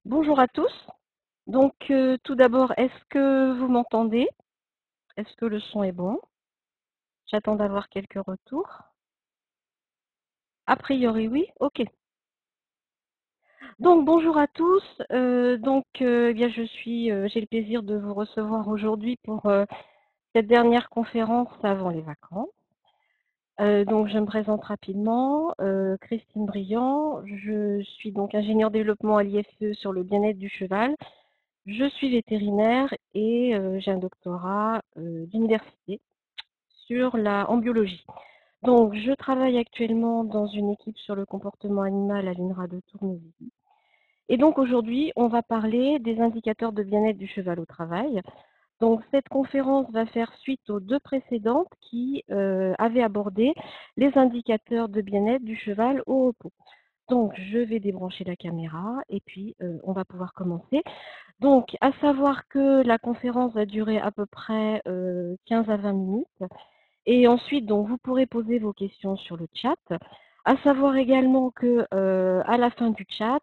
Bonjour à tous. Donc, tout d'abord, est-ce que vous m'entendez? Est-ce que le son est bon? J'attends d'avoir quelques retours. A priori, oui? OK. Donc, bonjour à tous. Eh bien, j'ai le plaisir de vous recevoir aujourd'hui pour cette dernière conférence avant les vacances. Donc, je me présente rapidement. Christine Briand. Je suis donc ingénieure développement à l'IFE sur le bien-être du cheval. Je suis vétérinaire et j'ai un doctorat d'université en biologie. Donc, je travaille actuellement dans une équipe sur le comportement animal à l'INRA de Tournevilliers. Et donc, aujourd'hui, on va parler des indicateurs de bien-être du cheval au travail. Donc, cette conférence va faire suite aux deux précédentes qui avaient abordé les indicateurs de bien-être du cheval au repos. Donc, je vais débrancher la caméra et puis on va pouvoir commencer. Donc, à savoir que la conférence va durer à peu près 15 à 20 minutes. Et ensuite, donc, vous pourrez poser vos questions sur le chat. À savoir également que à la fin du chat,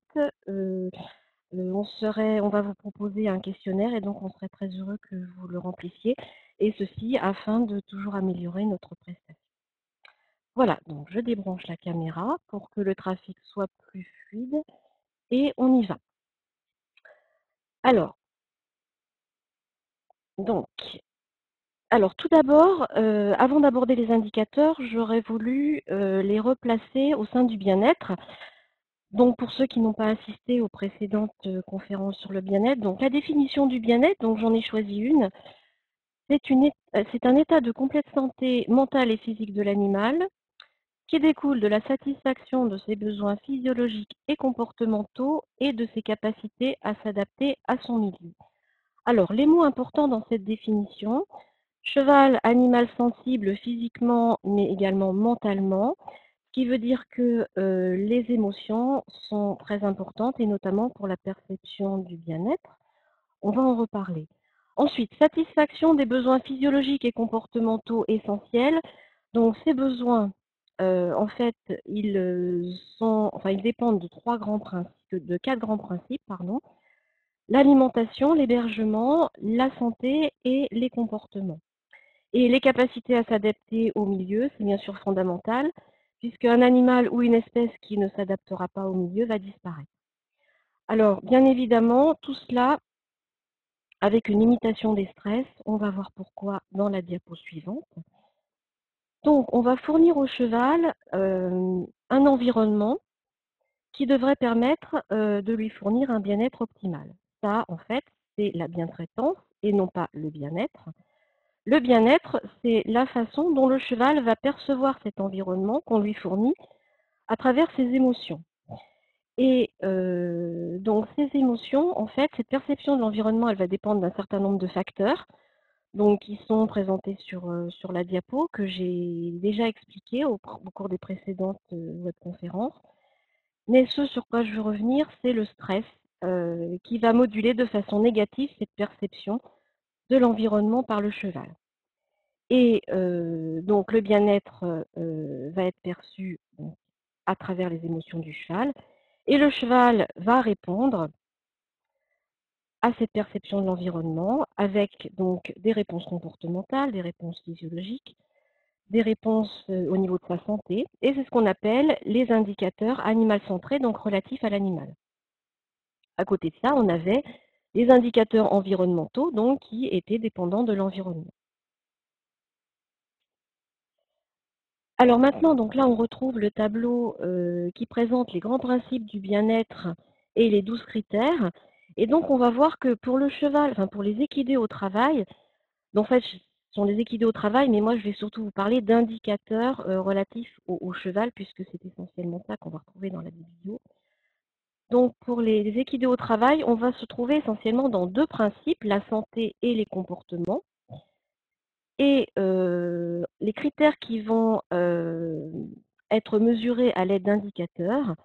on va vous proposer un questionnaire et donc on serait très heureux que vous le remplissiez. Et ceci afin de toujours améliorer notre prestation. Voilà, donc je débranche la caméra pour que le trafic soit plus fluide et on y va. Alors, donc, tout d'abord, avant d'aborder les indicateurs, j'aurais voulu les replacer au sein du bien-être. Donc pour ceux qui n'ont pas assisté aux précédentes conférences sur le bien-être, donc la définition du bien-être, donc j'en ai choisi une, c'est un état de complète santé mentale et physique de l'animal qui découle de la satisfaction de ses besoins physiologiques et comportementaux et de ses capacités à s'adapter à son milieu. Alors les mots importants dans cette définition: cheval, animal sensible physiquement, mais également mentalement, ce qui veut dire que les émotions sont très importantes et notamment pour la perception du bien-être. On va en reparler. Ensuite, satisfaction des besoins physiologiques et comportementaux essentiels. Donc ces besoins, en fait, ils dépendent de quatre grands principes, pardon. L'alimentation, l'hébergement, la santé et les comportements. Et les capacités à s'adapter au milieu, c'est bien sûr fondamental, puisqu'un animal ou une espèce qui ne s'adaptera pas au milieu va disparaître. Alors, bien évidemment, tout cela avec une limitation des stress. On va voir pourquoi dans la diapo suivante. Donc, on va fournir au cheval un environnement qui devrait permettre de lui fournir un bien-être optimal. Ça, en fait, c'est la bientraitance et non pas le bien-être. Le bien-être, c'est la façon dont le cheval va percevoir cet environnement qu'on lui fournit à travers ses émotions. Et donc ces émotions, en fait, cette perception de l'environnement, elle va dépendre d'un certain nombre de facteurs, donc qui sont présentés sur la diapo, que j'ai déjà expliqué au cours des précédentes webconférences. Mais ce sur quoi je veux revenir, c'est le stress qui va moduler de façon négative cette perception de l'environnement par le cheval. Et donc le bien-être va être perçu à travers les émotions du cheval. Et le cheval va répondre à cette perception de l'environnement avec donc des réponses comportementales, des réponses physiologiques, des réponses au niveau de sa santé. Et c'est ce qu'on appelle les indicateurs animal centrés, donc relatifs à l'animal. À côté de ça, on avait les indicateurs environnementaux, donc qui étaient dépendants de l'environnement. Alors maintenant, donc là, on retrouve le tableau qui présente les grands principes du bien-être et les 12 critères. Et donc, on va voir que pour le cheval, enfin pour les équidés au travail, donc en fait, ce sont les équidés au travail, mais moi, je vais surtout vous parler d'indicateurs relatifs au cheval, puisque c'est essentiellement ça qu'on va retrouver dans la vidéo. Donc, pour les équidés au travail, on va se trouver essentiellement dans deux principes, la santé et les comportements. Et les critères qui vont être mesurés à l'aide d'indicateurs,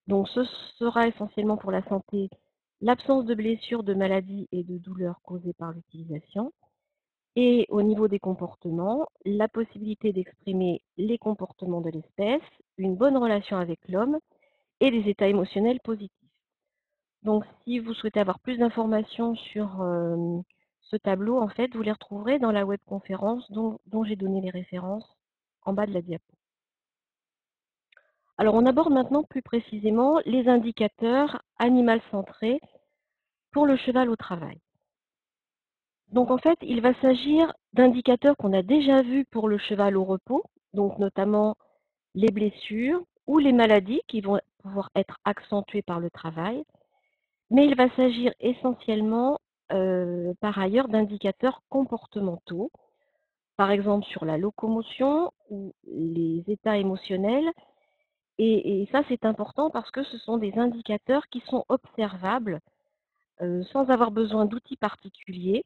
donc ce sera essentiellement pour la santé l'absence de blessures, de maladies et de douleurs causées par l'utilisation. Et au niveau des comportements, la possibilité d'exprimer les comportements de l'espèce, une bonne relation avec l'homme et des états émotionnels positifs. Donc si vous souhaitez avoir plus d'informations sur ce tableau, en fait, vous les retrouverez dans la webconférence dont j'ai donné les références en bas de la diapo. Alors on aborde maintenant plus précisément les indicateurs animal centrés pour le cheval au travail. Donc en fait, il va s'agir d'indicateurs qu'on a déjà vus pour le cheval au repos, donc notamment les blessures ou les maladies qui vont pouvoir être accentuées par le travail, mais il va s'agir essentiellement par ailleurs d'indicateurs comportementaux, par exemple sur la locomotion ou les états émotionnels. Et ça, c'est important parce que ce sont des indicateurs qui sont observables sans avoir besoin d'outils particuliers,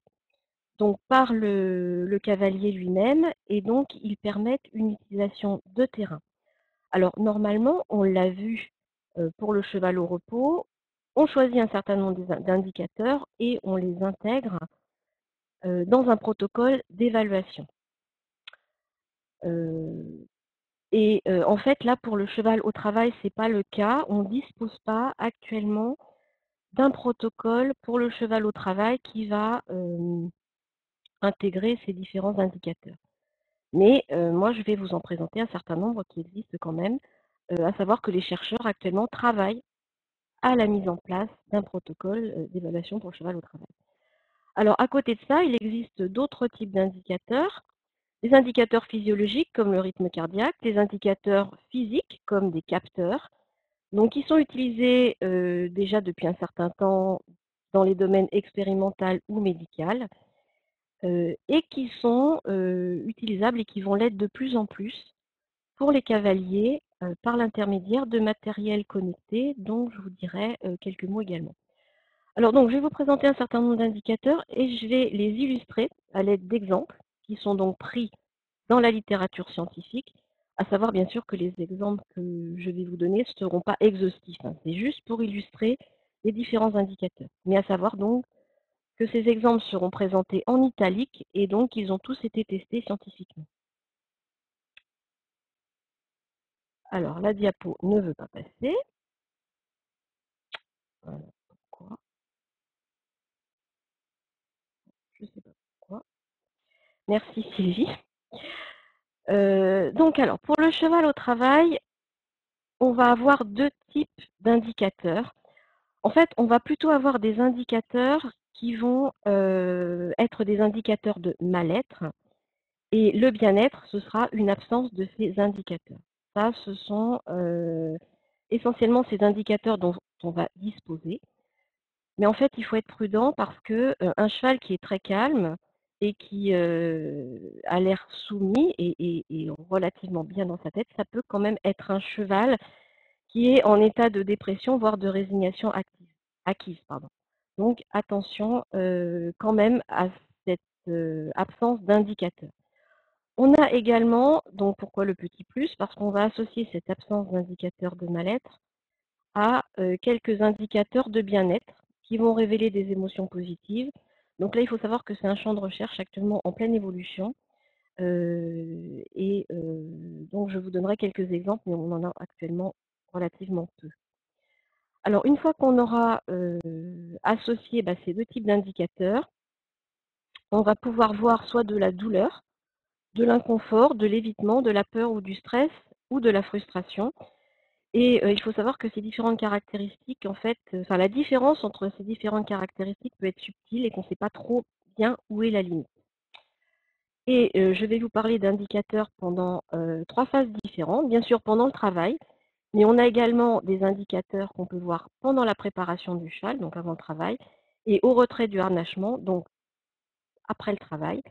donc par le cavalier lui-même, et donc ils permettent une utilisation de terrain. Alors normalement, on l'a vu pour le cheval au repos, on choisit un certain nombre d'indicateurs et on les intègre dans un protocole d'évaluation. En fait, là, pour le cheval au travail, ce n'est pas le cas. On ne dispose pas actuellement d'un protocole pour le cheval au travail qui va intégrer ces différents indicateurs. Mais moi, je vais vous en présenter un certain nombre qui existent quand même, à savoir que les chercheurs actuellement travaillent à la mise en place d'un protocole d'évaluation pour le cheval au travail. Alors, à côté de ça, il existe d'autres types d'indicateurs. Des indicateurs physiologiques comme le rythme cardiaque, des indicateurs physiques comme des capteurs, donc qui sont utilisés déjà depuis un certain temps dans les domaines expérimental ou médical, et qui sont utilisables et qui vont l'être de plus en plus pour les cavaliers par l'intermédiaire de matériel connecté, dont je vous dirai quelques mots également. Alors donc, je vais vous présenter un certain nombre d'indicateurs et je vais les illustrer à l'aide d'exemples qui sont donc pris dans la littérature scientifique, à savoir bien sûr que les exemples que je vais vous donner ne seront pas exhaustifs, hein. C'est juste pour illustrer les différents indicateurs. Mais à savoir donc que ces exemples seront présentés en italique et donc ils ont tous été testés scientifiquement. Alors la diapo ne veut pas passer. Voilà pourquoi. Je ne sais pas pourquoi. Merci Sylvie. Donc alors, pour le cheval au travail, on va avoir deux types d'indicateurs. En fait, on va plutôt avoir des indicateurs qui vont être des indicateurs de mal-être. Et le bien-être, ce sera une absence de ces indicateurs. Ça, ce sont essentiellement ces indicateurs dont on va disposer. Mais en fait, il faut être prudent parce que un cheval qui est très calme et qui a l'air soumis et relativement bien dans sa tête, ça peut quand même être un cheval qui est en état de dépression, voire de résignation acquise. Pardon. Donc attention quand même à cette absence d'indicateur. On a également, donc pourquoi le petit plus? Parce qu'on va associer cette absence d'indicateur de mal-être à quelques indicateurs de bien-être qui vont révéler des émotions positives. Donc là, il faut savoir que c'est un champ de recherche actuellement en pleine évolution. Donc, je vous donnerai quelques exemples, mais on en a actuellement relativement peu. Alors, une fois qu'on aura associé ces deux types d'indicateurs, on va pouvoir voir soit de la douleur, de l'inconfort, de l'évitement, de la peur ou du stress ou de la frustration. Et il faut savoir que ces différentes caractéristiques, en fait, enfin la différence entre ces différentes caractéristiques peut être subtile et qu'on ne sait pas trop bien où est la limite. Et je vais vous parler d'indicateurs pendant 3 phases différentes. Bien sûr, pendant le travail, mais on a également des indicateurs qu'on peut voir pendant la préparation du cheval, donc avant le travail, et au retrait du harnachement, donc après le travail,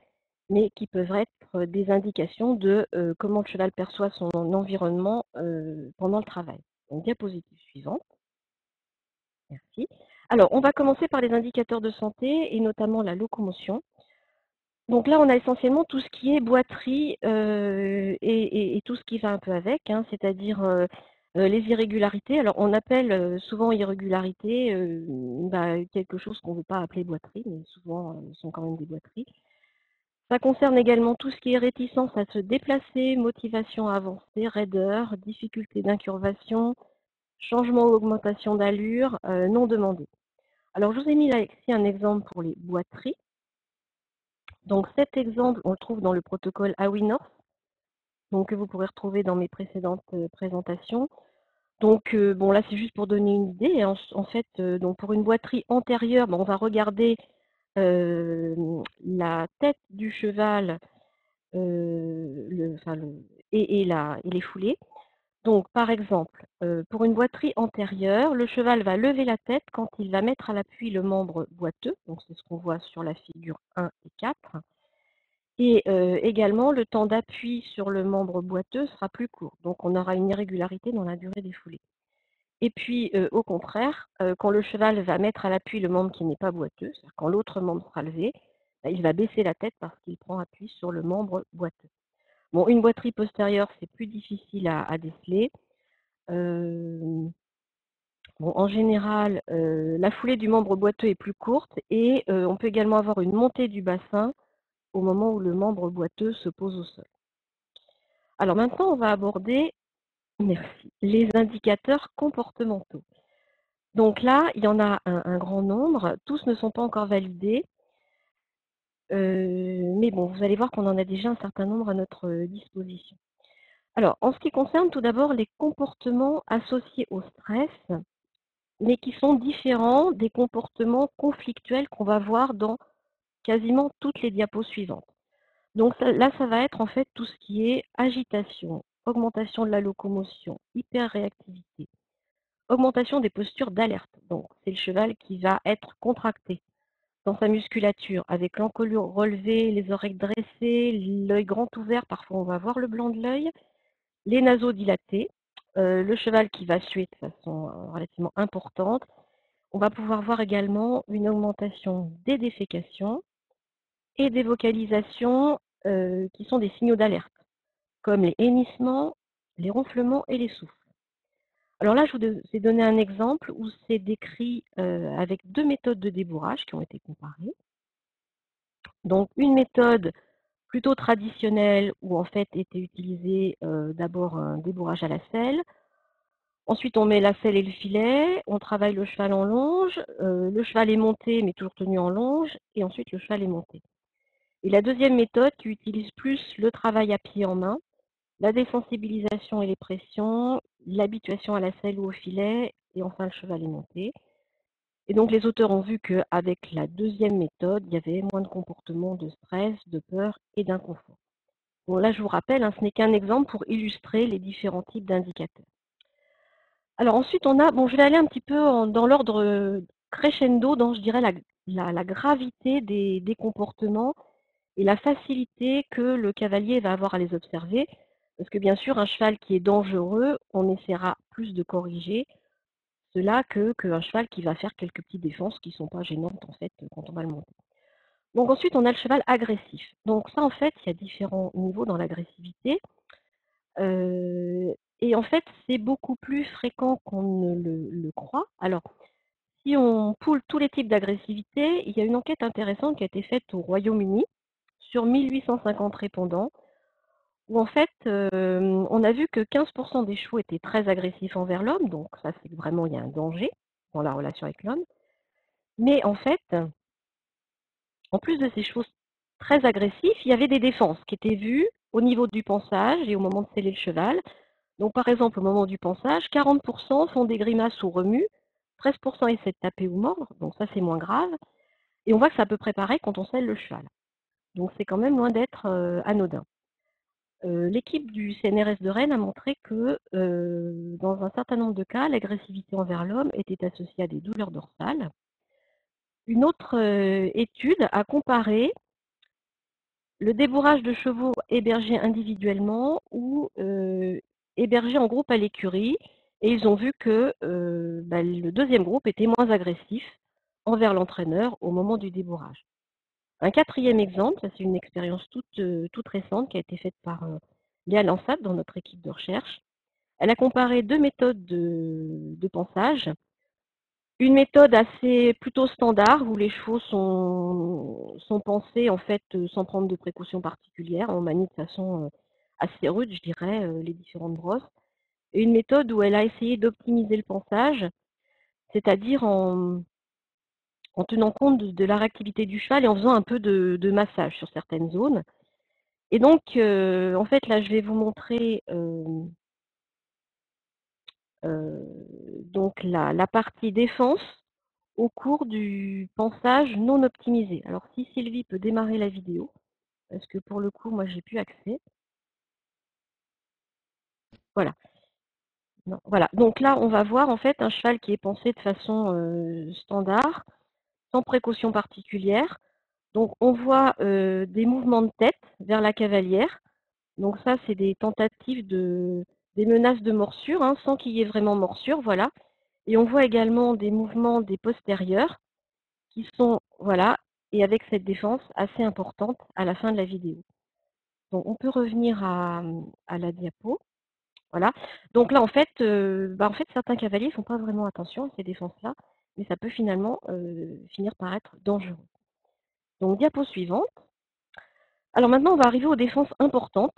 mais qui peuvent être des indications de comment le cheval perçoit son environnement pendant le travail. Donc, diapositive suivante. Merci. Alors, on va commencer par les indicateurs de santé et notamment la locomotion. Donc là, on a essentiellement tout ce qui est boiterie et tout ce qui va un peu avec, hein, c'est-à-dire les irrégularités. Alors, on appelle souvent irrégularités quelque chose qu'on ne veut pas appeler boiterie, mais souvent ce sont quand même des boiteries. Ça concerne également tout ce qui est réticence à se déplacer, motivation à avancer, raideur, difficulté d'incurvation, changement ou augmentation d'allure non demandée. Alors, je vous ai mis là ici un exemple pour les boiteries. Donc, cet exemple, on le trouve dans le protocole AWINORS, donc que vous pourrez retrouver dans mes précédentes présentations. Donc, bon, là, c'est juste pour donner une idée. En fait, donc pour une boiterie antérieure, on va regarder la tête du cheval et les foulées. Donc, par exemple, pour une boiterie antérieure, le cheval va lever la tête quand il va mettre à l'appui le membre boiteux. Donc, c'est ce qu'on voit sur la figure 1 et 4. Et également, le temps d'appui sur le membre boiteux sera plus court. Donc, on aura une irrégularité dans la durée des foulées. Et puis, au contraire, quand le cheval va mettre à l'appui le membre qui n'est pas boiteux, c'est-à-dire quand l'autre membre sera levé, il va baisser la tête parce qu'il prend appui sur le membre boiteux. Bon, une boiterie postérieure, c'est plus difficile à déceler. Bon, en général, la foulée du membre boiteux est plus courte et on peut également avoir une montée du bassin au moment où le membre boiteux se pose au sol. Alors maintenant, on va aborder, merci, les indicateurs comportementaux. Donc là, il y en a un grand nombre. Tous ne sont pas encore validés. Mais bon, vous allez voir qu'on en a déjà un certain nombre à notre disposition. Alors, en ce qui concerne tout d'abord les comportements associés au stress, mais qui sont différents des comportements conflictuels qu'on va voir dans quasiment toutes les diapos suivantes. Donc là, ça va être en fait tout ce qui est agitation, augmentation de la locomotion, hyperréactivité, augmentation des postures d'alerte. Donc, c'est le cheval qui va être contracté dans sa musculature, avec l'encolure relevée, les oreilles dressées, l'œil grand ouvert, parfois on va voir le blanc de l'œil, les naseaux dilatés, le cheval qui va suer de façon relativement importante. On va pouvoir voir également une augmentation des défécations et des vocalisations qui sont des signaux d'alerte, comme les hennissements, les ronflements et les souffles. Alors là, je vous ai donné un exemple où c'est décrit avec deux méthodes de débourrage qui ont été comparées. Donc une méthode plutôt traditionnelle où en fait était utilisé d'abord un débourrage à la selle. Ensuite, on met la selle et le filet, on travaille le cheval en longe, le cheval est monté mais toujours tenu en longe, et ensuite le cheval est monté. Et la deuxième méthode qui utilise plus le travail à pied en main, la désensibilisation et les pressions, l'habituation à la selle ou au filet, et enfin le cheval est monté. Et donc les auteurs ont vu qu'avec la deuxième méthode, il y avait moins de comportements de stress, de peur et d'inconfort. Bon, là, je vous rappelle, ce n'est qu'un exemple pour illustrer les différents types d'indicateurs. Alors ensuite, bon, je vais aller un petit peu dans l'ordre crescendo, dans, je dirais, la gravité des comportements et la facilité que le cavalier va avoir à les observer. Parce que bien sûr, un cheval qui est dangereux, on essaiera plus de corriger cela qu'un cheval qui va faire quelques petites défenses qui ne sont pas gênantes en fait quand on va le monter. Donc ensuite, on a le cheval agressif. Donc ça, en fait, il y a différents niveaux dans l'agressivité. Et en fait, c'est beaucoup plus fréquent qu'on ne le croit. Alors, si on poule tous les types d'agressivité, il y a une enquête intéressante qui a été faite au Royaume-Uni sur 1850 répondants, où en fait, on a vu que 15% des chevaux étaient très agressifs envers l'homme, donc ça c'est que vraiment il y a un danger dans la relation avec l'homme. Mais en fait, en plus de ces chevaux très agressifs, il y avait des défenses qui étaient vues au niveau du pansage et au moment de seller le cheval. Donc par exemple, au moment du pansage, 40% font des grimaces ou remuent, 13% essaient de taper ou mordre, donc ça c'est moins grave. Et on voit que c'est à peu près pareil quand on selle le cheval. Donc c'est quand même loin d'être anodin. L'équipe du CNRS de Rennes a montré que dans un certain nombre de cas, l'agressivité envers l'homme était associée à des douleurs dorsales. Une autre étude a comparé le débourrage de chevaux hébergés individuellement ou hébergés en groupe à l'écurie, et ils ont vu que le deuxième groupe était moins agressif envers l'entraîneur au moment du débourrage. Un quatrième exemple, ça c'est une expérience toute récente qui a été faite par Léa Lansat dans notre équipe de recherche. Elle a comparé deux méthodes de pansage. Une méthode assez plutôt standard où les chevaux sont pansés en fait sans prendre de précautions particulières. On manie de façon assez rude, je dirais, les différentes brosses. et une méthode où elle a essayé d'optimiser le ponçage, c'est-à-dire en tenant compte de la réactivité du cheval et en faisant un peu de massage sur certaines zones. Et donc, en fait, là, je vais vous montrer donc la partie défense au cours du ponçage non optimisé. Alors, si Sylvie peut démarrer la vidéo, parce que pour le coup, moi, j'ai plus accès. Voilà. Non, voilà. Donc là, on va voir en fait un cheval qui est poncé de façon standard, sans précaution particulière. Donc, on voit des mouvements de tête vers la cavalière. Donc ça, c'est des tentatives des menaces de morsure, hein, sans qu'il y ait vraiment morsure, voilà. Et on voit également des mouvements des postérieurs qui sont, voilà, et avec cette défense assez importante à la fin de la vidéo. Donc on peut revenir à la diapo, voilà. Donc là, en fait, certains cavaliers ne font pas vraiment attention à ces défenses-là, mais ça peut finalement finir par être dangereux. Donc diapo suivante. Alors maintenant, on va arriver aux défenses importantes.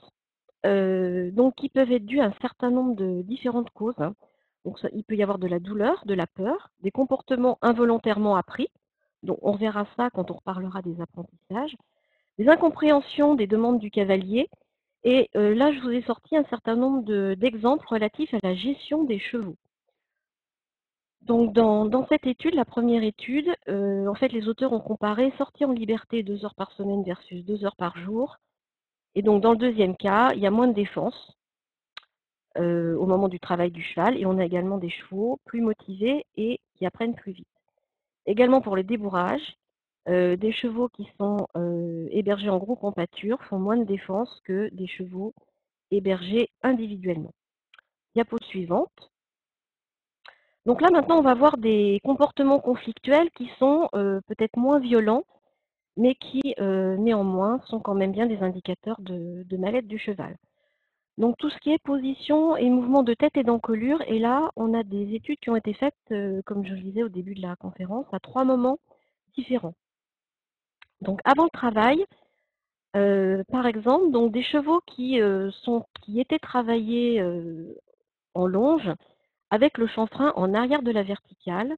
Donc qui peuvent être dus à un certain nombre de différentes causes, hein. Donc il peut y avoir de la douleur, de la peur, des comportements involontairement appris, donc on verra ça quand on reparlera des apprentissages, des incompréhensions des demandes du cavalier, et là je vous ai sorti un certain nombre d'exemples relatifs à la gestion des chevaux. Donc dans cette étude, la première étude, en fait les auteurs ont comparé sortie en liberté 2 heures par semaine versus 2 heures par jour, et donc dans le deuxième cas, il y a moins de défense, au moment du travail du cheval. Et on a également des chevaux plus motivés et qui apprennent plus vite. Également pour le débourrage, des chevaux qui sont hébergés en groupe en pâture font moins de défense que des chevaux hébergés individuellement. Diapo suivante. Donc là maintenant on va voir des comportements conflictuels qui sont peut-être moins violents, mais qui néanmoins sont quand même bien des indicateurs de mal-être du cheval. Donc tout ce qui est position et mouvement de tête et d'encolure, et là on a des études qui ont été faites, comme je le disais au début de la conférence, à 3 moments différents. Donc avant le travail, par exemple, donc des chevaux qui étaient travaillés en longe avec le chanfrein en arrière de la verticale,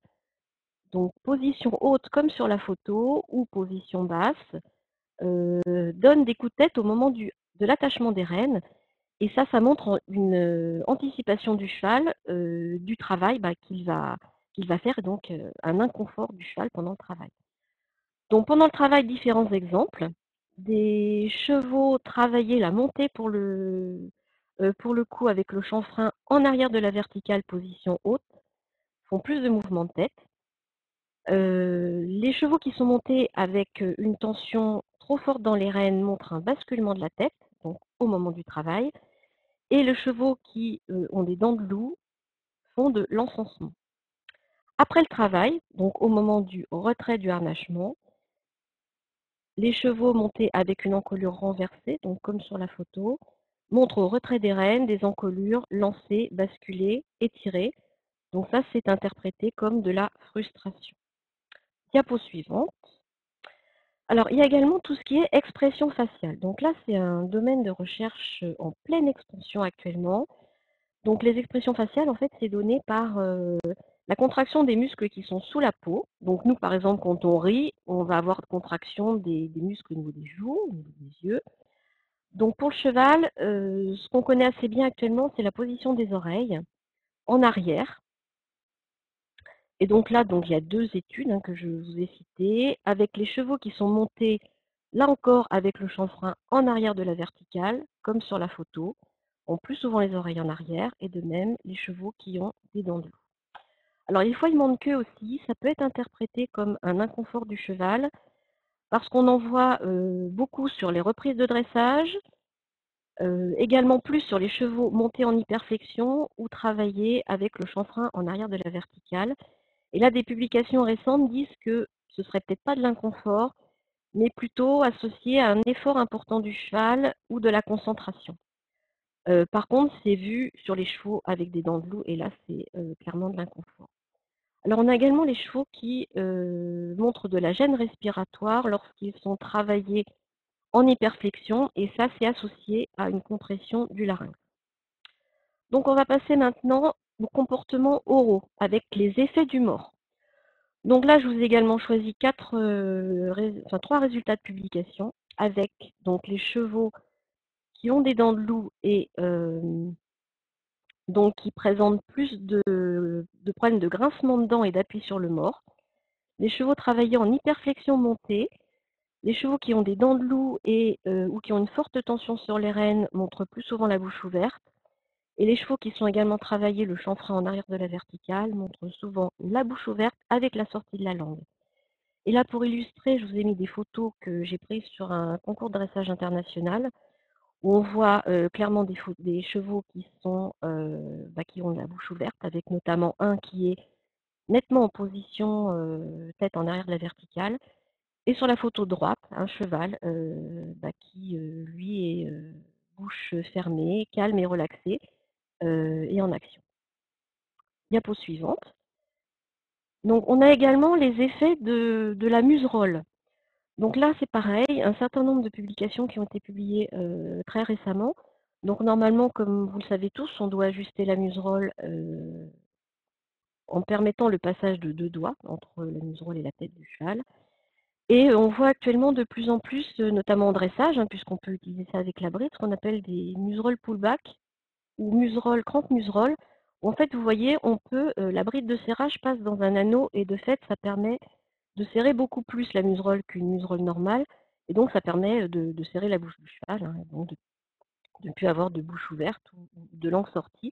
donc position haute comme sur la photo ou position basse, donnent des coups de tête au moment de l'attachement des rênes. Et ça montre une anticipation du cheval, du travail qu'il va faire, et donc un inconfort du cheval pendant le travail. Donc pendant le travail, différents exemples. Des chevaux travaillés la montée pour le coup avec le chanfrein en arrière de la verticale, position haute, font plus de mouvements de tête. Les chevaux qui sont montés avec une tension trop forte dans les rênes montrent un basculement de la tête, donc au moment du travail. Et les chevaux qui ont des dents de loup font de l'encensement. Après le travail, donc au moment du retrait du harnachement, les chevaux montés avec une encolure renversée, donc comme sur la photo, montrent au retrait des rênes des encolures lancées, basculées, étirées. Donc ça, c'est interprété comme de la frustration. Diapo suivante. Alors, il y a également tout ce qui est expression faciale. Donc là, c'est un domaine de recherche en pleine expansion actuellement. Donc les expressions faciales, en fait, c'est donné par la contraction des muscles qui sont sous la peau. Donc nous, par exemple, quand on rit, on va avoir contraction des muscles au niveau des joues, au niveau des yeux. Donc pour le cheval, ce qu'on connaît assez bien actuellement, c'est la position des oreilles en arrière. Et donc là, donc, il y a 2 études, hein, que je vous ai citées, avec les chevaux qui sont montés, là encore, avec le chanfrein en arrière de la verticale, comme sur la photo, ont plus souvent les oreilles en arrière, et de même les chevaux qui ont des dents de loup. Alors les foilements de queue aussi, ça peut être interprété comme un inconfort du cheval, parce qu'on en voit beaucoup sur les reprises de dressage, également plus sur les chevaux montés en hyperflexion ou travaillés avec le chanfrein en arrière de la verticale. Et là, des publications récentes disent que ce serait peut-être pas de l'inconfort, mais plutôt associé à un effort important du cheval ou de la concentration. Par contre, c'est vu sur les chevaux avec des dents de loup, et là, c'est clairement de l'inconfort. Alors, on a également les chevaux qui montrent de la gêne respiratoire lorsqu'ils sont travaillés en hyperflexion, et ça, c'est associé à une compression du larynx. Donc on va passer maintenant aux comportements oraux avec les effets du mort. Donc là, je vous ai également choisi trois résultats de publication avec donc les chevaux qui ont des dents de loup et donc qui présentent plus de problèmes de grincement de dents et d'appui sur le mort. Les chevaux travaillant en hyperflexion montée, les chevaux qui ont des dents de loup et ou qui ont une forte tension sur les rênes montrent plus souvent la bouche ouverte. Et les chevaux qui sont également travaillés le chanfrein en arrière de la verticale montrent souvent la bouche ouverte avec la sortie de la langue. Et là, pour illustrer, je vous ai mis des photos que j'ai prises sur un concours de dressage international où on voit clairement des chevaux qui ont la bouche ouverte, avec notamment un qui est nettement en position tête en arrière de la verticale. Et sur la photo droite, un cheval qui, lui, est bouche fermée, calme et relaxé, et en action. Diapo suivante. Donc, on a également les effets de la muserolle. Donc là, c'est pareil, un certain nombre de publications qui ont été publiées très récemment. Donc normalement, comme vous le savez tous, on doit ajuster la muserolle en permettant le passage de 2 doigts entre la muserolle et la tête du cheval. Et on voit actuellement de plus en plus, notamment en dressage, puisqu'on peut utiliser ça avec la bride, ce qu'on appelle des museroll pullback ou museroll, crank museroll, où en fait, vous voyez, la bride de serrage passe dans un anneau et de fait, ça permet de serrer beaucoup plus la muserolle qu'une muserolle normale, et donc ça permet de serrer la bouche du cheval, et donc de ne plus avoir de bouche ouverte ou de langue sortie.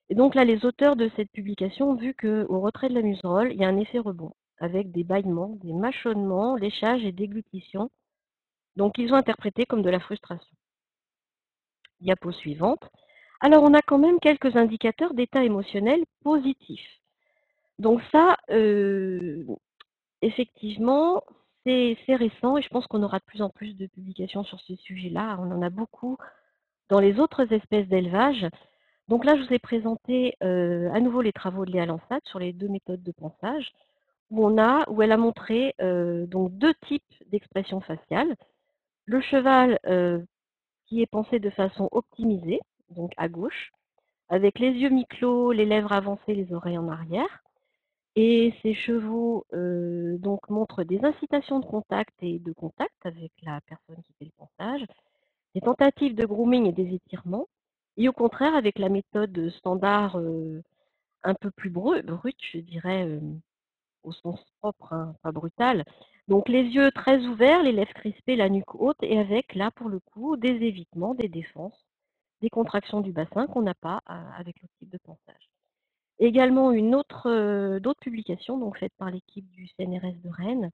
Et donc là, les auteurs de cette publication ont vu qu'au retrait de la muserolle, il y a un effet rebond, avec des bâillements, des mâchonnements, léchages et déglutitions. Donc ils ont interprété comme de la frustration. Diapo suivante. Alors on a quand même quelques indicateurs d'état émotionnel positif. Donc ça, effectivement, c'est récent et je pense qu'on aura de plus en plus de publications sur ce sujet-là. On en a beaucoup dans les autres espèces d'élevage. Donc là, je vous ai présenté à nouveau les travaux de Léa Lansat sur les 2 méthodes de ponçage, où elle a montré donc 2 types d'expressions faciales. Le cheval qui est pensé de façon optimisée, donc à gauche, avec les yeux mi-clos, les lèvres avancées, les oreilles en arrière. Et ces chevaux donc montrent des incitations de contact et de contact avec la personne qui fait le ponçage, des tentatives de grooming et des étirements, et au contraire avec la méthode standard un peu plus brute, je dirais, au sens propre, pas brutal. Donc les yeux très ouverts, les lèvres crispées, la nuque haute, et avec là pour le coup des évitements, des défenses, des contractions du bassin qu'on n'a pas avec l'autre type de ponçage. Également d'autres publications donc faites par l'équipe du CNRS de Rennes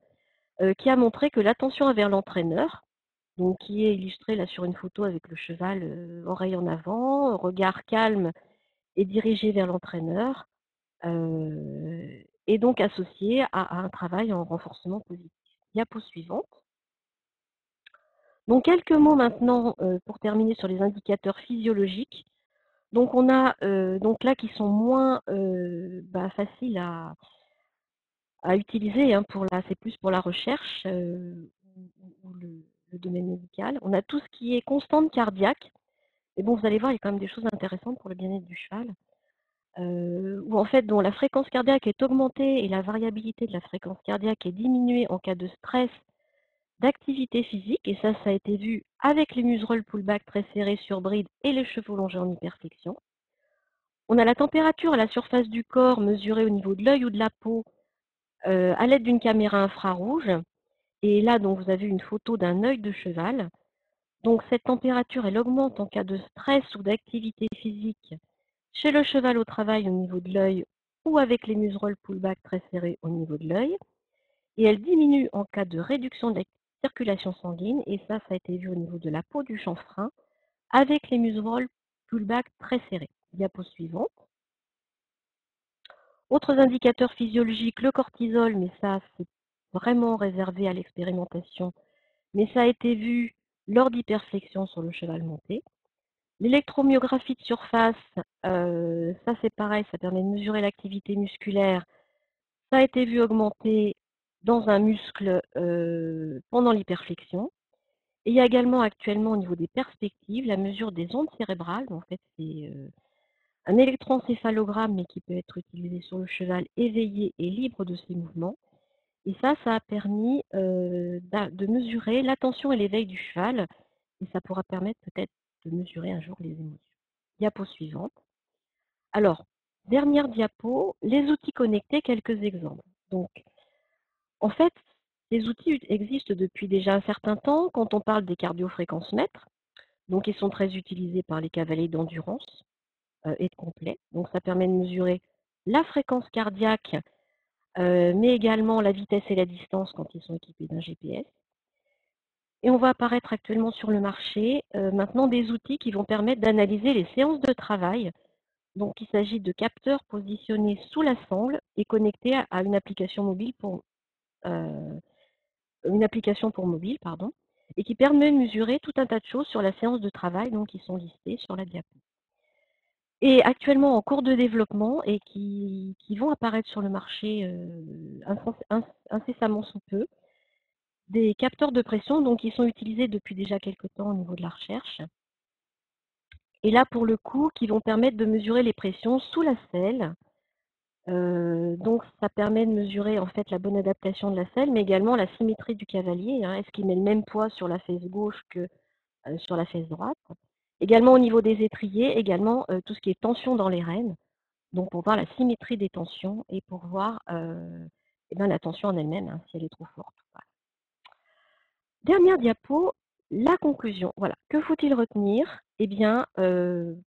qui a montré que l'attention envers l'entraîneur, donc qui est illustrée là sur une photo avec le cheval oreille en avant, regard calme et dirigé vers l'entraîneur, est donc associé à un travail en renforcement positif. Diapo suivante. Donc quelques mots maintenant pour terminer sur les indicateurs physiologiques. Donc on a donc là qui sont moins faciles à utiliser, c'est plus pour la recherche ou le domaine médical. On a tout ce qui est constante cardiaque. Et bon, vous allez voir, il y a quand même des choses intéressantes pour le bien-être du cheval. Où en fait, dont la fréquence cardiaque est augmentée et la variabilité de la fréquence cardiaque est diminuée en cas de stress, d'activité physique. Et ça a été vu avec les museroll pullback très serrés sur bride et les chevaux longés en hyperflexion. On a la température à la surface du corps mesurée au niveau de l'œil ou de la peau à l'aide d'une caméra infrarouge. Et là, donc, vous avez une photo d'un œil de cheval. Donc, cette température, elle augmente en cas de stress ou d'activité physique chez le cheval au travail au niveau de l'œil ou avec les museroll pullback très serrés au niveau de l'œil. Et elle diminue en cas de réduction de la circulation sanguine. Et ça a été vu au niveau de la peau du chanfrein avec les museroll pullback très serrés. Diapo suivante. Autres indicateurs physiologiques, le cortisol, mais ça, c'est vraiment réservé à l'expérimentation. Mais ça a été vu lors d'hyperflexion sur le cheval monté. L'électromyographie de surface, ça c'est pareil, ça permet de mesurer l'activité musculaire. Ça a été vu augmenter dans un muscle pendant l'hyperflexion. Et il y a également actuellement au niveau des perspectives la mesure des ondes cérébrales. En fait, un électroencéphalogramme, mais qui peut être utilisé sur le cheval éveillé et libre de ses mouvements. Et ça a permis de mesurer l'attention et l'éveil du cheval, et ça pourra permettre peut-être de mesurer un jour les émotions. Diapo suivante. Alors, dernière diapo, les outils connectés, quelques exemples. Donc, en fait, ces outils existent depuis déjà un certain temps quand on parle des cardiofréquencemètres. Donc, ils sont très utilisés par les cavaliers d'endurance et de complet. Donc, ça permet de mesurer la fréquence cardiaque, mais également la vitesse et la distance quand ils sont équipés d'un GPS. Et on va apparaître actuellement sur le marché maintenant des outils qui vont permettre d'analyser les séances de travail. Donc, il s'agit de capteurs positionnés sous la sangle et connectés à une application mobile mobile, et qui permet de mesurer tout un tas de choses sur la séance de travail, donc qui sont listées sur la diapo. Et actuellement en cours de développement et qui vont apparaître sur le marché incessamment sous peu, des capteurs de pression donc, qui sont utilisés depuis déjà quelques temps au niveau de la recherche. Et là, pour le coup, qui vont permettre de mesurer les pressions sous la selle. Donc, ça permet de mesurer en fait la bonne adaptation de la selle, mais également la symétrie du cavalier. Hein. Est-ce qu'il met le même poids sur la fesse gauche que sur la fesse droite? Également au niveau des étriers, également tout ce qui est tension dans les rênes. Donc, pour voir la symétrie des tensions et pour voir eh ben, la tension en elle-même, hein, si elle est trop forte ou pas. Dernière diapo, la conclusion. Voilà. Que faut-il retenir? Eh bien,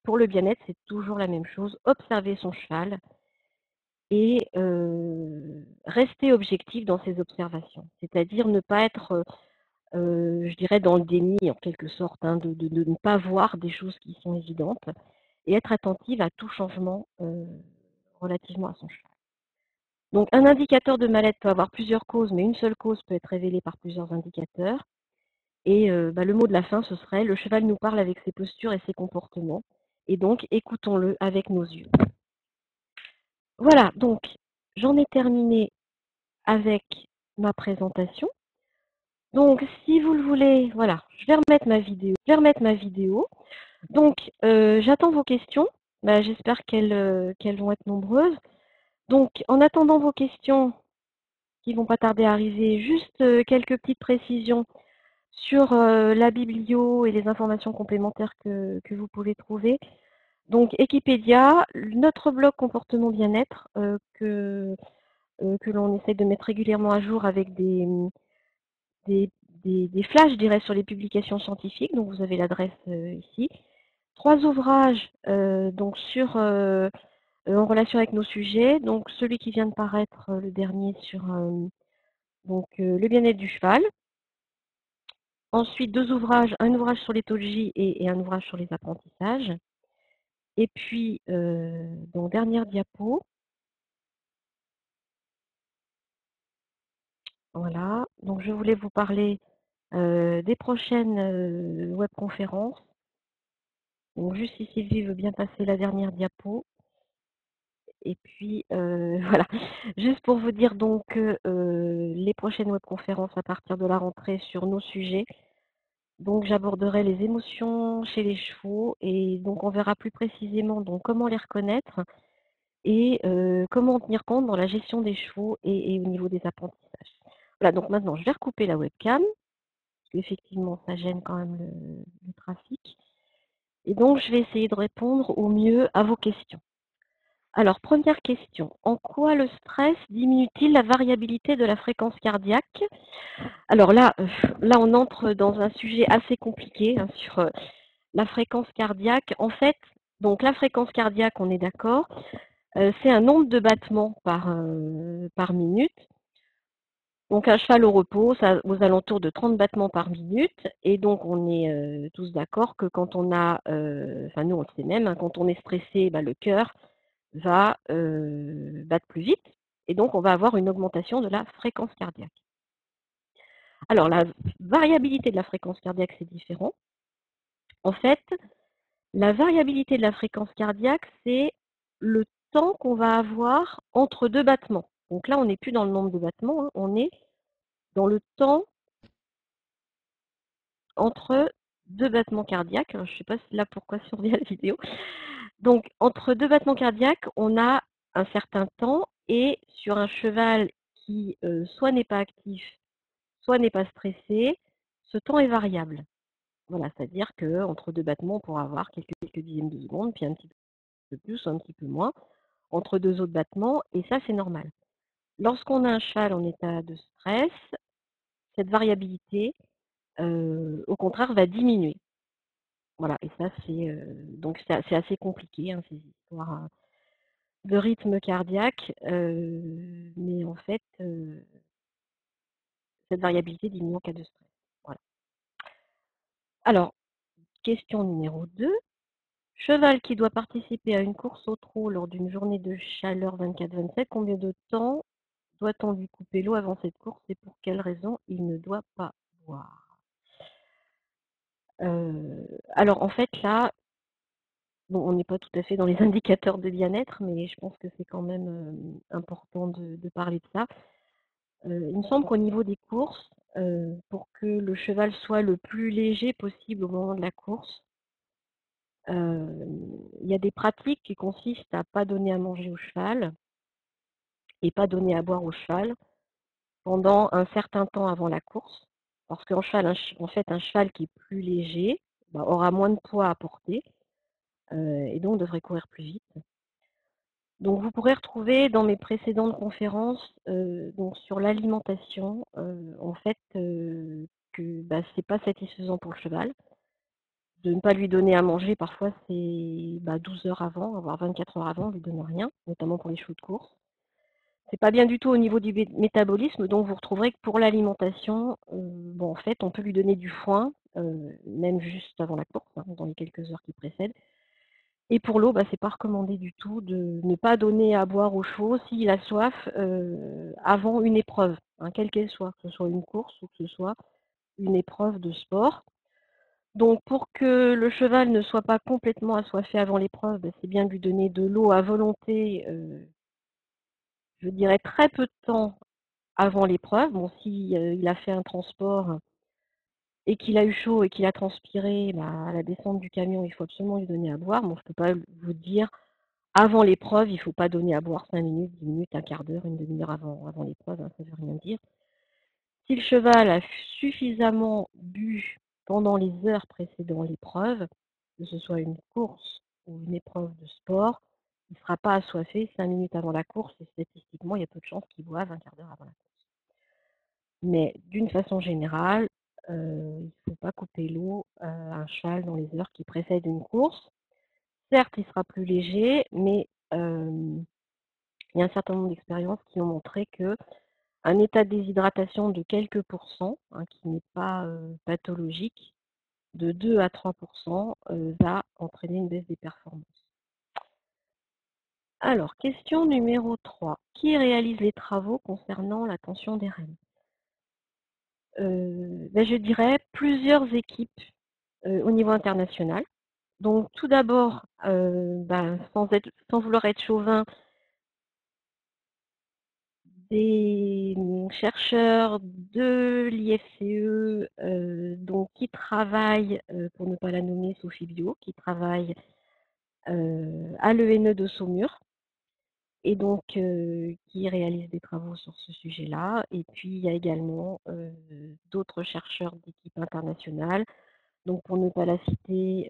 pour le bien-être, c'est toujours la même chose. Observer son cheval et rester objectif dans ses observations. C'est-à-dire ne pas être, je dirais, dans le déni en quelque sorte, hein, de ne pas voir des choses qui sont évidentes et être attentive à tout changement relativement à son cheval. Donc, un indicateur de mal-être peut avoir plusieurs causes, mais une seule cause peut être révélée par plusieurs indicateurs. Et le mot de la fin, ce serait: le cheval nous parle avec ses postures et ses comportements, et donc écoutons-le avec nos yeux. Voilà, donc j'en ai terminé avec ma présentation. Donc, si vous le voulez, voilà, je vais remettre ma vidéo. Donc, j'attends vos questions. Bah, j'espère qu'elles vont être nombreuses. Donc, en attendant vos questions, qui vont pas tarder à arriver, juste quelques petites précisions sur la biblio et les informations complémentaires que vous pouvez trouver. Donc, Wikipédia, notre blog comportement bien-être que l'on essaie de mettre régulièrement à jour avec des, des flashs, je dirais, sur les publications scientifiques. Donc, vous avez l'adresse ici. 3 ouvrages donc en relation avec nos sujets. Donc, celui qui vient de paraître, le dernier, sur le bien-être du cheval. Ensuite, 2 ouvrages, un ouvrage sur l'éthologie et un ouvrage sur les apprentissages. Et puis, donc, dernière diapo. Voilà. Donc, je voulais vous parler des prochaines webconférences. Donc, juste si Sylvie veut bien passer la dernière diapo. Et puis, voilà. Juste pour vous dire donc les prochaines webconférences à partir de la rentrée sur nos sujets. Donc, j'aborderai les émotions chez les chevaux et donc on verra plus précisément donc comment les reconnaître et comment en tenir compte dans la gestion des chevaux et au niveau des apprentissages. Voilà, donc maintenant, je vais recouper la webcam, parce qu'effectivement, ça gêne quand même le trafic. Et donc, je vais essayer de répondre au mieux à vos questions. Alors, première question. En quoi le stress diminue-t-il la variabilité de la fréquence cardiaque? Alors là, on entre dans un sujet assez compliqué hein, sur la fréquence cardiaque. En fait, donc la fréquence cardiaque, on est d'accord, c'est un nombre de battements par minute. Donc un cheval au repos, ça aux alentours de 30 battements par minute. Et donc on est tous d'accord que quand on a, enfin nous on le sait même, hein, quand on est stressé, le cœur va battre plus vite. Et donc on va avoir une augmentation de la fréquence cardiaque. Alors la variabilité de la fréquence cardiaque, c'est différent. En fait, la variabilité de la fréquence cardiaque, c'est le temps qu'on va avoir entre 2 battements. Donc là, on n'est plus dans le nombre de battements, hein, on est dans le temps entre 2 battements cardiaques. Alors, je ne sais pas là pourquoi survient la vidéo. Donc, entre 2 battements cardiaques, on a un certain temps et sur un cheval qui, soit n'est pas actif, soit n'est pas stressé, ce temps est variable. Voilà, c'est-à-dire qu'entre 2 battements, on pourra avoir quelques dixièmes de seconde, puis un petit peu plus ou un petit peu moins, entre 2 autres battements et ça, c'est normal. Lorsqu'on a un cheval en état de stress, cette variabilité, au contraire, va diminuer. Voilà et ça, c'est, donc c'est assez compliqué, hein, ces histoires, de rythme cardiaque, mais en fait, cette variabilité diminue en cas de stress. Voilà. Alors, question numéro 2. Cheval qui doit participer à une course au trot lors d'une journée de chaleur 24-27, combien de temps doit-on lui couper l'eau avant cette course et pour quelle raison il ne doit pas boire? Alors en fait là, bon, on n'est pas tout à fait dans les indicateurs de bien-être, mais je pense que c'est quand même, important de parler de ça. Il me semble qu'au niveau des courses, pour que le cheval soit le plus léger possible au moment de la course, il y a des pratiques qui consistent à pas donner à manger au cheval et pas donner à boire au cheval pendant un certain temps avant la course. Parce qu'en cheval, en fait, un cheval qui est plus léger, bah, aura moins de poids à porter, et donc devrait courir plus vite. Donc vous pourrez retrouver dans mes précédentes conférences, donc sur l'alimentation, en fait, que, bah, c'est pas satisfaisant pour le cheval. De ne pas lui donner à manger, parfois c'est, bah, 12 heures avant, voire 24 heures avant, on lui donne rien, notamment pour les chevaux de course. C'est pas bien du tout au niveau du métabolisme, donc vous retrouverez que pour l'alimentation, bon, en fait, on peut lui donner du foin, même juste avant la course, hein, dans les quelques heures qui précèdent. Et pour l'eau, bah, c'est pas recommandé du tout de ne pas donner à boire aux chevaux s'il a soif, avant une épreuve, hein, quelle qu'elle soit, que ce soit une course ou que ce soit une épreuve de sport. Donc pour que le cheval ne soit pas complètement assoiffé avant l'épreuve, bah, c'est bien de lui donner de l'eau à volonté, je dirais très peu de temps avant l'épreuve. Bon, si, il a fait un transport et qu'il a eu chaud et qu'il a transpiré, bah, à la descente du camion, il faut absolument lui donner à boire. Bon, je peux pas vous dire avant l'épreuve, il ne faut pas donner à boire 5 minutes, 10 minutes, un quart d'heure, une demi-heure avant l'épreuve, hein, ça ne veut rien dire. Si le cheval a suffisamment bu pendant les heures précédant l'épreuve, que ce soit une course ou une épreuve de sport, il ne sera pas assoiffé 5 minutes avant la course et statistiquement, il y a peu de chances qu'il boive un quart d'heure avant la course. Mais d'une façon générale, il ne faut pas couper l'eau à un cheval dans les heures qui précèdent une course. Certes, il sera plus léger, mais il y a un certain nombre d'expériences qui ont montré qu'un état de déshydratation de quelques pourcents, hein, qui n'est pas pathologique, de 2 à 3 va entraîner une baisse des performances. Alors, question numéro 3. Qui réalise les travaux concernant la tension des rênes? Ben, je dirais plusieurs équipes au niveau international. Donc tout d'abord, ben, sans vouloir être chauvin, des chercheurs de l'IFCE, donc qui travaillent, pour ne pas la nommer, Sophie Biot, qui travaille à l'ENE de Saumur et donc qui réalise des travaux sur ce sujet-là. Et puis il y a également d'autres chercheurs d'équipe internationale. Donc pour ne pas la citer,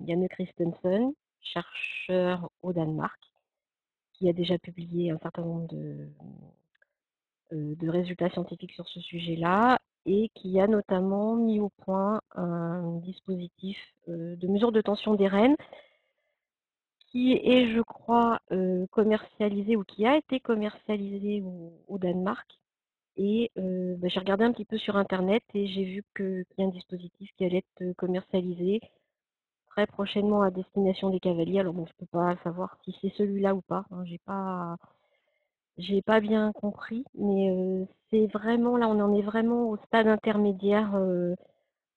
Janne Christensen, chercheur au Danemark, qui a déjà publié un certain nombre de résultats scientifiques sur ce sujet-là et qui a notamment mis au point un dispositif de mesure de tension des rênes qui est, je crois, commercialisé ou qui a été commercialisé au Danemark. Et bah, j'ai regardé un petit peu sur internet et j'ai vu qu'il y a un dispositif qui allait être commercialisé très prochainement à destination des cavaliers. Alors bon, je ne peux pas savoir si c'est celui-là ou pas, hein, j'ai pas bien compris, mais c'est vraiment là, on en est vraiment au stade intermédiaire,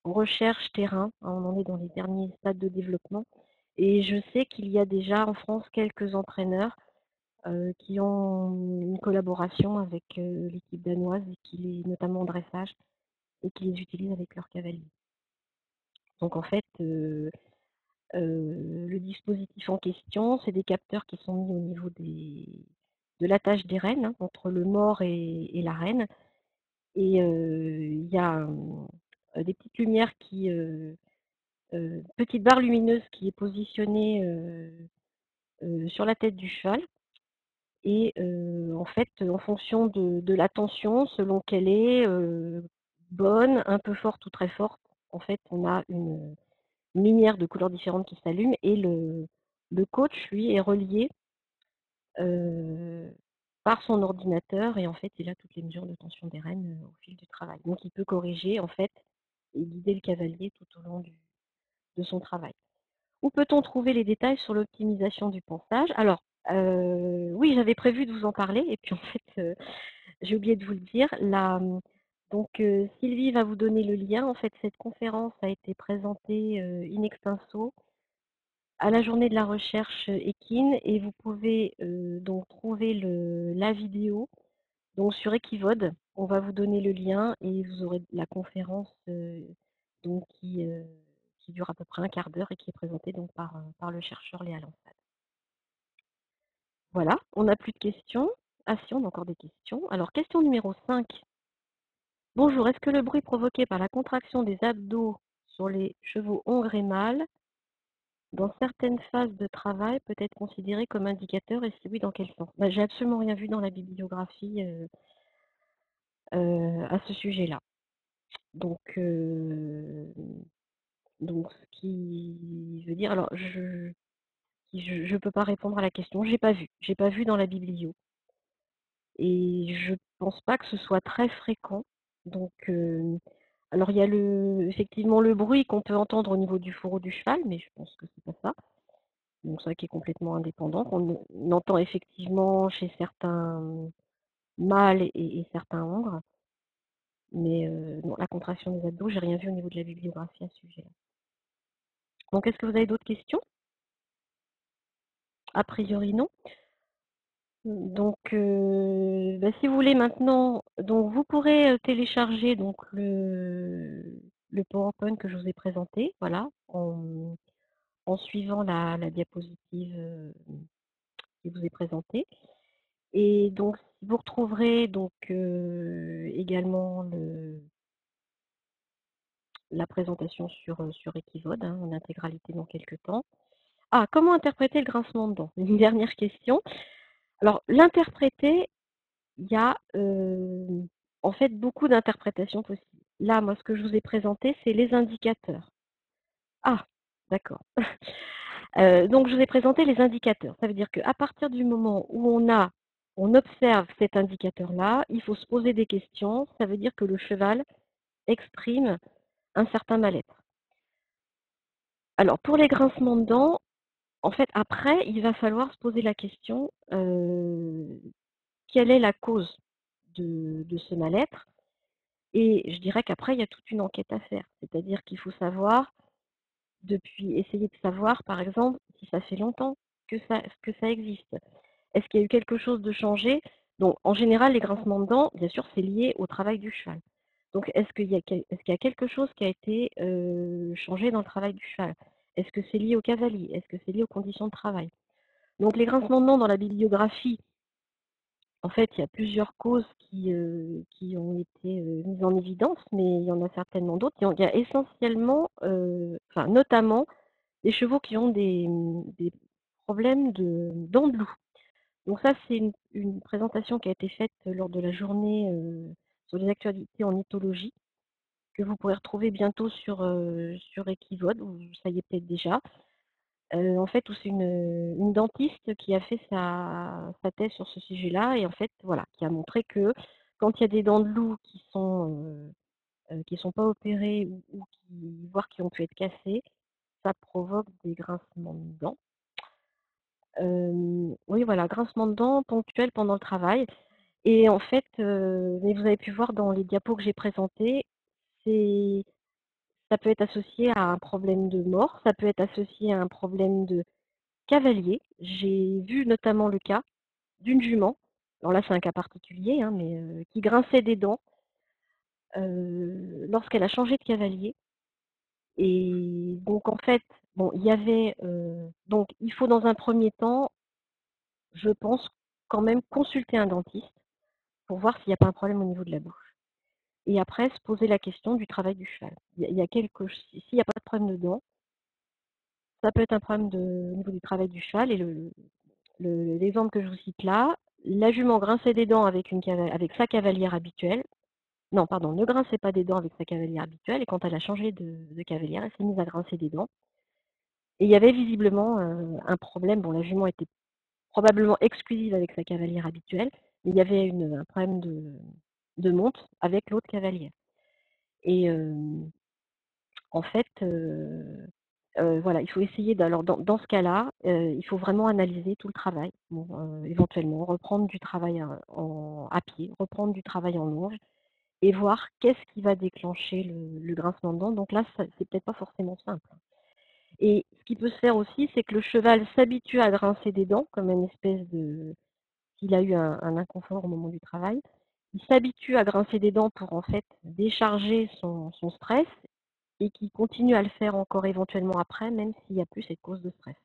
recherche terrain, hein, on en est dans les derniers stades de développement. Et je sais qu'il y a déjà en France quelques entraîneurs qui ont une collaboration avec l'équipe danoise, et qui les, notamment en dressage, et qui les utilisent avec leurs cavaliers. Donc en fait, Le dispositif en question, c'est des capteurs qui sont mis au niveau de l'attache des rênes, hein, entre le mors et la rêne. Et il y a des petites lumières petite barre lumineuse qui est positionnée sur la tête du cheval. Et en fait, en fonction de la tension, selon qu'elle est bonne, un peu forte ou très forte, en fait, on a une lumière de couleurs différentes qui s'allume et le coach, lui, est relié par son ordinateur et en fait, il a toutes les mesures de tension des rênes au fil du travail. Donc il peut corriger en fait et guider le cavalier tout au long de son travail. Où peut-on trouver les détails sur l'optimisation du ponçage? Alors, oui, j'avais prévu de vous en parler et puis en fait, j'ai oublié de vous le dire. Donc Sylvie va vous donner le lien. En fait, cette conférence a été présentée in extenso à la journée de la recherche équine et vous pouvez donc trouver la vidéo donc sur Equivode. On va vous donner le lien et vous aurez la conférence donc qui dure à peu près un quart d'heure et qui est présentée donc par le chercheur Léa Lansade. Voilà, on n'a plus de questions. Ah si, on a encore des questions. Alors, question numéro 5. Bonjour, est-ce que le bruit provoqué par la contraction des abdos sur les chevaux hongres et mâles dans certaines phases de travail peut être considéré comme indicateur et si oui, dans quel sens? J'ai absolument rien vu dans la bibliographie à ce sujet-là. Donc, ce qui veut dire, alors je peux pas répondre à la question, j'ai pas vu dans la biblio. Et je pense pas que ce soit très fréquent. Donc, alors il y a effectivement le bruit qu'on peut entendre au niveau du fourreau du cheval, mais je pense que c'est pas ça. Donc ça qui est complètement indépendant, qu'on entend effectivement chez certains mâles et certains hongres. Mais non, la contraction des abdos, j'ai rien vu au niveau de la bibliographie à ce sujet-là. Donc est-ce que vous avez d'autres questions? A priori non. Donc si vous voulez maintenant, donc vous pourrez télécharger donc le PowerPoint que je vous ai présenté, voilà, en suivant la diapositive qui vous est présentée. Et donc vous retrouverez donc également la présentation sur Equivode hein, en intégralité dans quelques temps. Ah, comment interpréter le grincement de dents? Une dernière question. Alors, l'interpréter, il y a en fait beaucoup d'interprétations possibles. Là, moi, ce que je vous ai présenté, c'est les indicateurs. Ah, d'accord. Donc, je vous ai présenté les indicateurs. Ça veut dire qu'à partir du moment où on observe cet indicateur-là, il faut se poser des questions. Ça veut dire que le cheval exprime un certain mal-être. Alors, pour les grincements de dents, en fait, après, il va falloir se poser la question quelle est la cause de ce mal-être? Et je dirais qu'après, il y a toute une enquête à faire. C'est-à-dire qu'il faut essayer de savoir, par exemple, si ça fait longtemps que ça existe. Est-ce qu'il y a eu quelque chose de changé? Donc, en général, les grincements de dents, bien sûr, c'est lié au travail du cheval. Donc, est-ce qu'il y a quelque chose qui a été changé dans le travail du cheval? Est-ce que c'est lié au cavalier? Est-ce que c'est lié aux conditions de travail? Donc, les grincements de dents dans la bibliographie, en fait, il y a plusieurs causes qui ont été mises en évidence, mais il y en a certainement d'autres. Il y a essentiellement, enfin, notamment, des chevaux qui ont des problèmes de dents de loup. Donc ça, c'est une présentation qui a été faite lors de la journée sur les actualités en ithologie, que vous pourrez retrouver bientôt sur Equivode, ou ça y est peut-être déjà. En fait, où c'est une dentiste qui a fait sa thèse sur ce sujet-là et en fait, voilà, qui a montré que quand il y a des dents de loup qui sont pas opérées ou voire qui ont pu être cassées, ça provoque des grincements de dents. Oui, voilà, grincements de dents ponctuels pendant le travail et en fait, mais vous avez pu voir dans les diapos que j'ai présentés, ça peut être associé à un problème de mort, ça peut être associé à un problème de cavalier. J'ai vu notamment le cas d'une jument, alors là c'est un cas particulier, hein, mais qui grinçait des dents lorsqu'elle a changé de cavalier. Et donc en fait, bon, il y avait, donc il faut dans un premier temps, je pense, quand même consulter un dentiste pour voir s'il n'y a pas un problème au niveau de la bouche. Et après, se poser la question du travail du cheval. Il y a quelque s'il n'y a pas de problème de dents, ça peut être un problème au niveau du travail du cheval. Et l'exemple que je vous cite là, la jument grinçait des dents avec sa cavalière habituelle. Non, pardon, ne grinçait pas des dents avec sa cavalière habituelle. Et quand elle a changé de cavalière, elle s'est mise à grincer des dents. Et il y avait visiblement un problème. Bon, la jument était probablement exclusive avec sa cavalière habituelle, mais il y avait un problème de monte avec l'autre cavalière. Et en fait, voilà, il faut essayer alors dans ce cas-là, il faut vraiment analyser tout le travail. Bon, éventuellement reprendre du travail à pied, reprendre du travail en longe et voir qu'est-ce qui va déclencher le grincement de dents. Donc là, c'est peut-être pas forcément simple. Et ce qui peut se faire aussi, c'est que le cheval s'habitue à grincer des dents, comme une espèce de s'il a eu un inconfort au moment du travail. Il s'habitue à grincer des dents pour en fait décharger son stress et qui continue à le faire encore éventuellement après, même s'il n'y a plus cette cause de stress.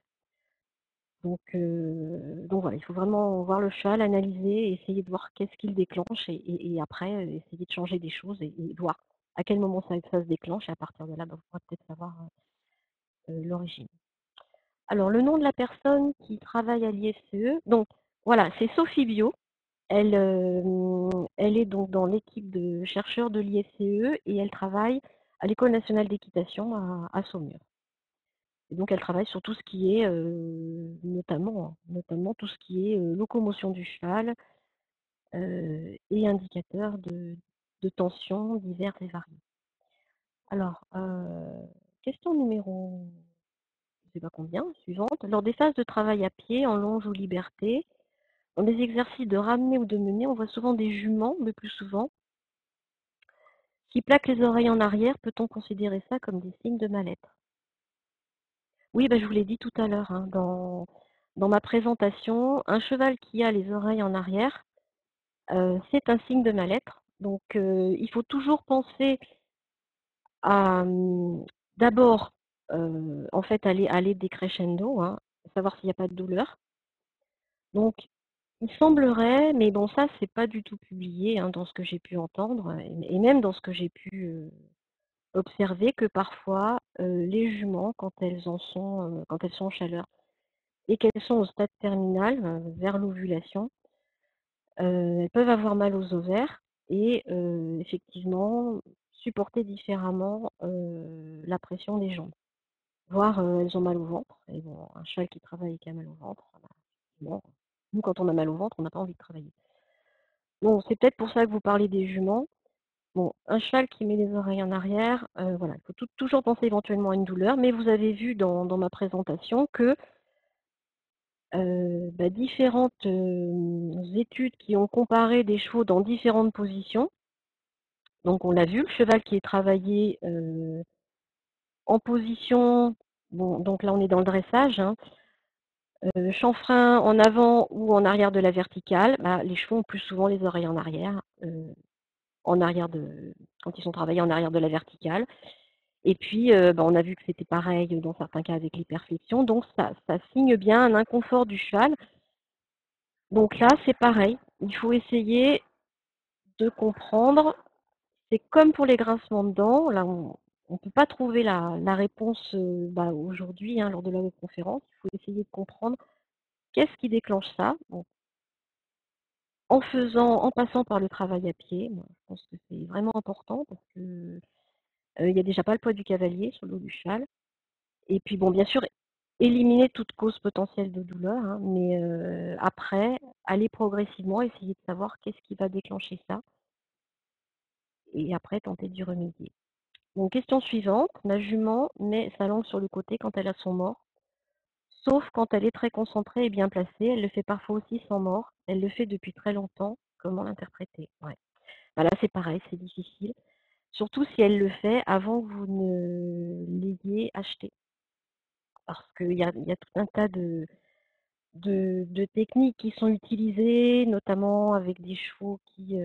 Donc voilà, il faut vraiment voir le cheval, analyser, essayer de voir qu'est-ce qui le déclenche et après essayer de changer des choses et voir à quel moment ça se déclenche et à partir de là, on pourra peut-être savoir l'origine. Alors le nom de la personne qui travaille à l'IFCE, donc voilà, c'est Sophie Bio. Elle est donc dans l'équipe de chercheurs de l'IFCE et elle travaille à l'École nationale d'équitation à Saumur. Et donc elle travaille sur tout ce qui est, notamment tout ce qui est locomotion du cheval et indicateurs de tension divers et variés. Alors, question numéro, je ne sais pas combien, suivante. Lors des phases de travail à pied, en longe ou liberté, dans des exercices de ramener ou de mener, on voit souvent des juments, le plus souvent, qui plaquent les oreilles en arrière. Peut-on considérer ça comme des signes de mal-être? Oui, bah, je vous l'ai dit tout à l'heure, hein, dans ma présentation, un cheval qui a les oreilles en arrière, c'est un signe de mal-être. Donc, il faut toujours penser à d'abord, en fait, aller décrescendo, hein, savoir s'il n'y a pas de douleur. Donc, il semblerait, mais bon, ça, c'est pas du tout publié hein, dans ce que j'ai pu entendre, et même dans ce que j'ai pu observer, que parfois, les juments, quand elles sont en chaleur, et qu'elles sont au stade terminal, vers l'ovulation, elles peuvent avoir mal aux ovaires et effectivement supporter différemment la pression des jambes. Voire elles ont mal au ventre. Et bon, un cheval qui travaille et qui a mal au ventre, bah, bon, nous quand on a mal au ventre, on n'a pas envie de travailler. Bon, c'est peut-être pour ça que vous parlez des juments. Bon, un cheval qui met les oreilles en arrière, voilà, il faut toujours penser éventuellement à une douleur, mais vous avez vu dans ma présentation que bah, différentes études qui ont comparé des chevaux dans différentes positions. Donc on l'a vu, le cheval qui est travaillé en position, bon, donc là on est dans le dressage, hein, chanfrein en avant ou en arrière de la verticale, bah, les chevaux ont plus souvent les oreilles en arrière quand ils sont travaillés en arrière de la verticale. Et puis bah, on a vu que c'était pareil dans certains cas avec l'hyperflexion, donc ça signe bien un inconfort du cheval. Donc là, c'est pareil. Il faut essayer de comprendre. C'est comme pour les grincements de dents. Là, on ne peut pas trouver la réponse bah, aujourd'hui, hein, lors de la webconférence. Il faut essayer de comprendre qu'est-ce qui déclenche ça. Donc, en passant par le travail à pied, moi, je pense que c'est vraiment important parce que il n'y a déjà pas le poids du cavalier sur le dos du cheval. Et puis bon, bien sûr, éliminer toute cause potentielle de douleur, hein, mais après, aller progressivement, essayer de savoir qu'est-ce qui va déclencher ça, et après tenter d'y remédier. Donc question suivante, ma jument met sa langue sur le côté quand elle a son mort, sauf quand elle est très concentrée et bien placée. Elle le fait parfois aussi sans mort. Elle le fait depuis très longtemps. Comment l'interpréter? Ouais. Bah là c'est pareil, c'est difficile. Surtout si elle le fait avant que vous ne l'ayez acheté. Parce qu'il y a tout un tas de techniques qui sont utilisées, notamment avec des chevaux qui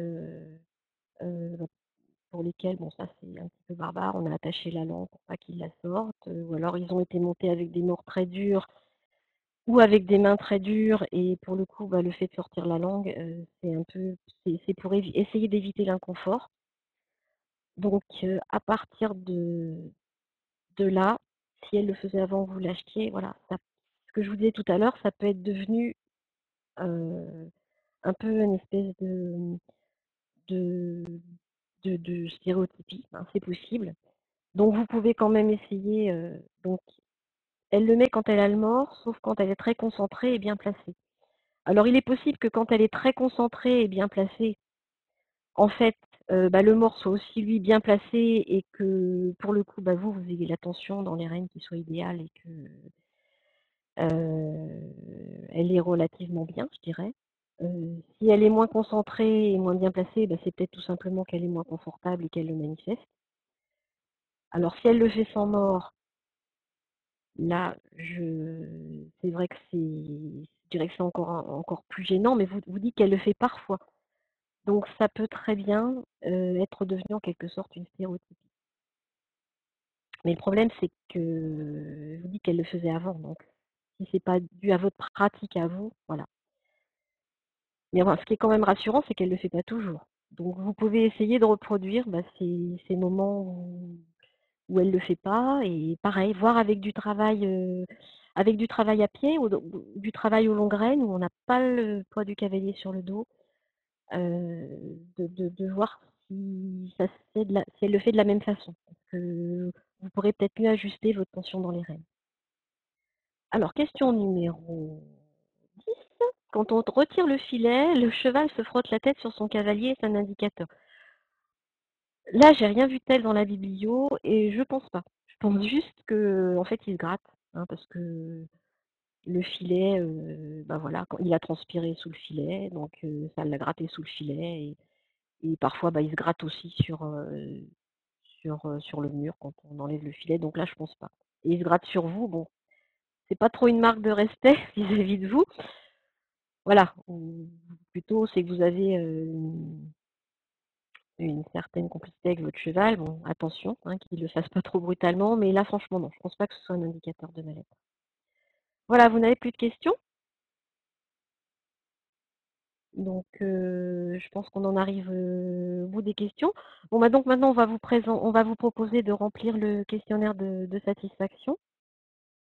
pour lesquels, bon ça c'est un petit peu barbare, on a attaché la langue pour pas qu'ils la sortent, ou alors ils ont été montés avec des morts très durs ou avec des mains très dures et pour le coup, bah, le fait de sortir la langue, c'est un peu c'est pour essayer d'éviter l'inconfort. Donc à partir de là, si elle le faisait avant que vous l'achetiez, voilà, ça ce que je vous disais tout à l'heure, ça peut être devenu, heu, un peu une espèce de de stéréotypie, hein, c'est possible. Donc vous pouvez quand même essayer, donc elle le met quand elle a le mort, sauf quand elle est très concentrée et bien placée. Alors il est possible que quand elle est très concentrée et bien placée, en fait, bah, le mort soit aussi lui bien placé et que pour le coup, bah, vous ayez la tension dans les rênes qui soit idéale et que, elle est relativement bien, je dirais. Si elle est moins concentrée et moins bien placée, bah, c'est peut-être tout simplement qu'elle est moins confortable et qu'elle le manifeste. Alors si elle le fait sans mort, là, c'est vrai que je dirais que c'est encore plus gênant, mais vous dites qu'elle le fait parfois. Donc ça peut très bien, être devenu en quelque sorte une stéréotypie. Mais le problème, c'est que vous dites qu'elle le faisait avant, donc si c'est pas dû à votre pratique à vous, voilà. Mais enfin, ce qui est quand même rassurant, c'est qu'elle le fait pas toujours. Donc vous pouvez essayer de reproduire, bah, ces moments où elle le fait pas et pareil, voir avec du travail à pied ou du travail aux longues rênes où on n'a pas le poids du cavalier sur le dos, de voir si ça se fait si elle le fait de la même façon. Parce que vous pourrez peut-être mieux ajuster votre tension dans les rênes. Alors question numéro 10. Quand on retire le filet, le cheval se frotte la tête sur son cavalier, c'est un indicateur. Là, j'ai rien vu de tel dans la biblio et je pense pas. Je pense juste qu'en fait, il se gratte, hein, parce que le filet, bah, voilà, quand il a transpiré sous le filet, donc ça l'a gratté sous le filet et parfois, bah, il se gratte aussi sur le mur quand on enlève le filet, donc là, je pense pas. Et il se gratte sur vous, bon, c'est pas trop une marque de respect vis-à-vis de vous. Voilà, ou plutôt c'est que vous avez, une certaine complicité avec votre cheval. Bon, attention, hein, qu'il ne le fasse pas trop brutalement, mais là, franchement, non, je pense pas que ce soit un indicateur de mal-être. Voilà, vous n'avez plus de questions? Donc, je pense qu'on en arrive, au bout des questions. Bon, bah, donc maintenant, on va vous proposer de remplir le questionnaire de satisfaction.